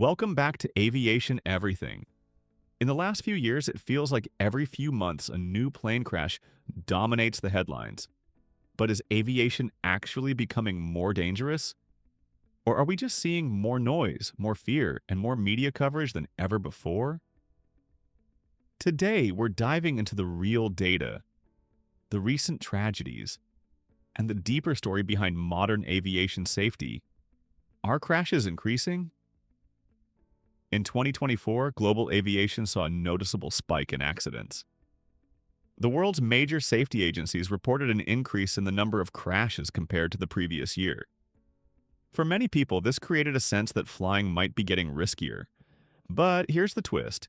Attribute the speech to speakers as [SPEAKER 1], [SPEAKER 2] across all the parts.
[SPEAKER 1] Welcome back to Aviation Everything. In the last few years, it feels like every few months a new plane crash dominates the headlines. But is aviation actually becoming more dangerous? Or are we just seeing more noise, more fear, and more media coverage than ever before? Today, we're diving into the real data, the recent tragedies, and the deeper story behind modern aviation safety. Are crashes increasing? In 2024, global aviation saw a noticeable spike in accidents. The world's major safety agencies reported an increase in the number of crashes compared to the previous year. For many people, this created a sense that flying might be getting riskier. But here's the twist.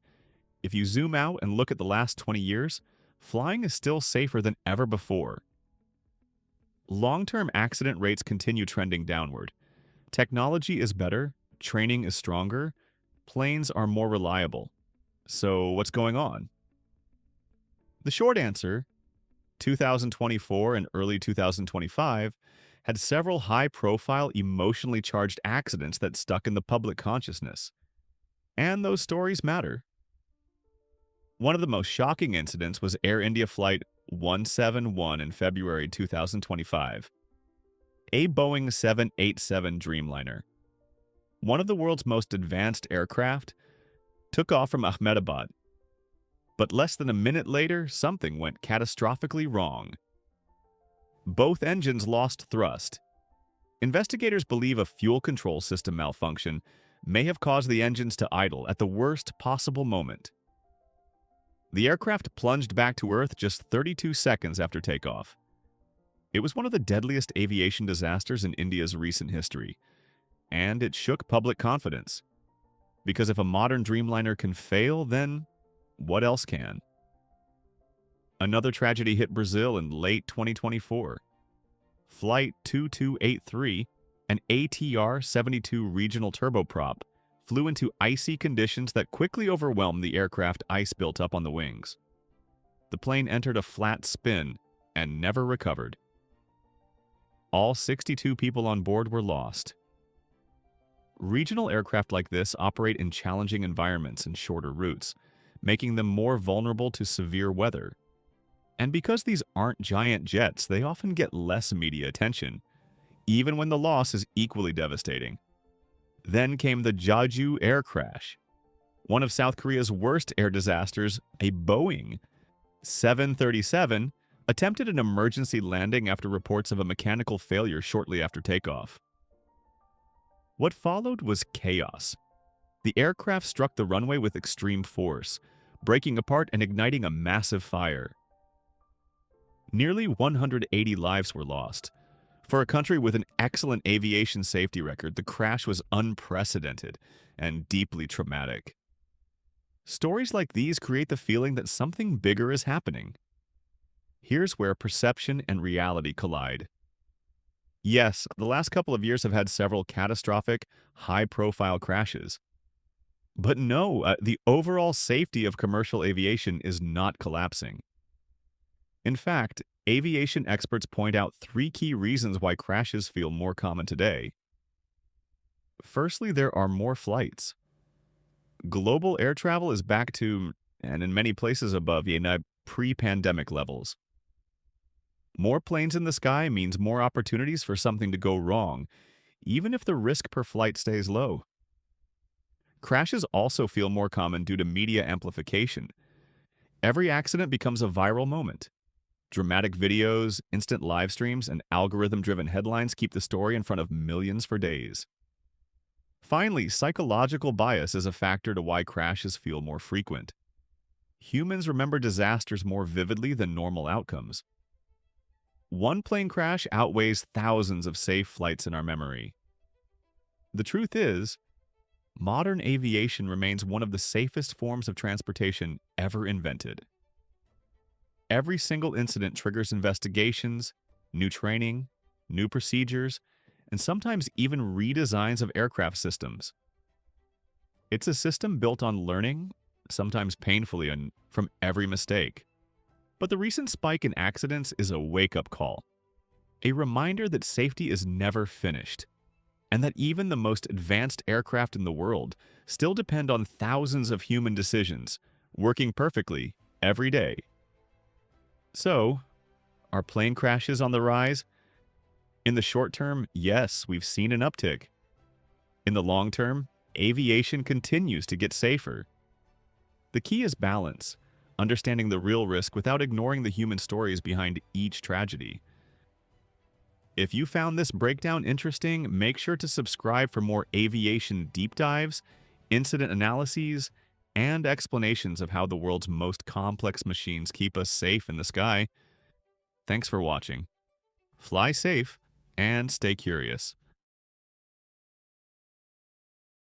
[SPEAKER 1] If you zoom out and look at the last 20 years, flying is still safer than ever before. Long-term accident rates continue trending downward. Technology is better, training is stronger, planes are more reliable. So what's going on? The short answer, 2024 and early 2025, had several high-profile, emotionally charged accidents that stuck in the public consciousness. And those stories matter. One of the most shocking incidents was Air India Flight 171 in February 2025, a Boeing 787 Dreamliner. One of the world's most advanced aircraft took off from Ahmedabad. But less than a minute later, something went catastrophically wrong. Both engines lost thrust. Investigators believe a fuel control system malfunction may have caused the engines to idle at the worst possible moment. The aircraft plunged back to Earth just 32 seconds after takeoff. It was one of the deadliest aviation disasters in India's recent history, and it shook public confidence. Because if a modern Dreamliner can fail, then what else can? Another tragedy hit Brazil in late 2024. Flight 2283, an ATR-72 regional turboprop, flew into icy conditions that quickly overwhelmed the aircraft ice built up on the wings. The plane entered a flat spin and never recovered. All 62 people on board were lost. Regional aircraft like this operate in challenging environments and shorter routes, making them more vulnerable to severe weather. And because these aren't giant jets, they often get less media attention, even when the loss is equally devastating. Then came the Jeju air crash. One of South Korea's worst air disasters, a Boeing 737 attempted an emergency landing after reports of a mechanical failure shortly after takeoff. What followed was chaos. The aircraft struck the runway with extreme force, breaking apart and igniting a massive fire. Nearly 180 lives were lost. For a country with an excellent aviation safety record, the crash was unprecedented and deeply traumatic. Stories like these create the feeling that something bigger is happening. Here's where perception and reality collide. Yes, the last couple of years have had several catastrophic, high-profile crashes. But no, the overall safety of commercial aviation is not collapsing. In fact, aviation experts point out three key reasons why crashes feel more common today. Firstly, there are more flights. Global air travel is back to, and in many places above, pre-pandemic levels. More planes in the sky means more opportunities for something to go wrong, even if the risk per flight stays low. Crashes also feel more common due to media amplification. Every accident becomes a viral moment. Dramatic videos, instant live streams, and algorithm-driven headlines keep the story in front of millions for days. Finally, psychological bias is a factor to why crashes feel more frequent. Humans remember disasters more vividly than normal outcomes. One plane crash outweighs thousands of safe flights in our memory. The truth is, modern aviation remains one of the safest forms of transportation ever invented. Every single incident triggers investigations, new training, new procedures, and sometimes even redesigns of aircraft systems. It's a system built on learning, sometimes painfully, from every mistake. But the recent spike in accidents is a wake-up call, a reminder that safety is never finished, and that even the most advanced aircraft in the world still depend on thousands of human decisions working perfectly every day. So, are plane crashes on the rise? In the short term, yes, we've seen an uptick. In the long term, aviation continues to get safer. The key is balance, understanding the real risk without ignoring the human stories behind each tragedy. If you found this breakdown interesting, make sure to subscribe for more aviation deep dives, incident analyses, and explanations of how the world's most complex machines keep us safe in the sky. Thanks for watching. Fly safe and stay curious.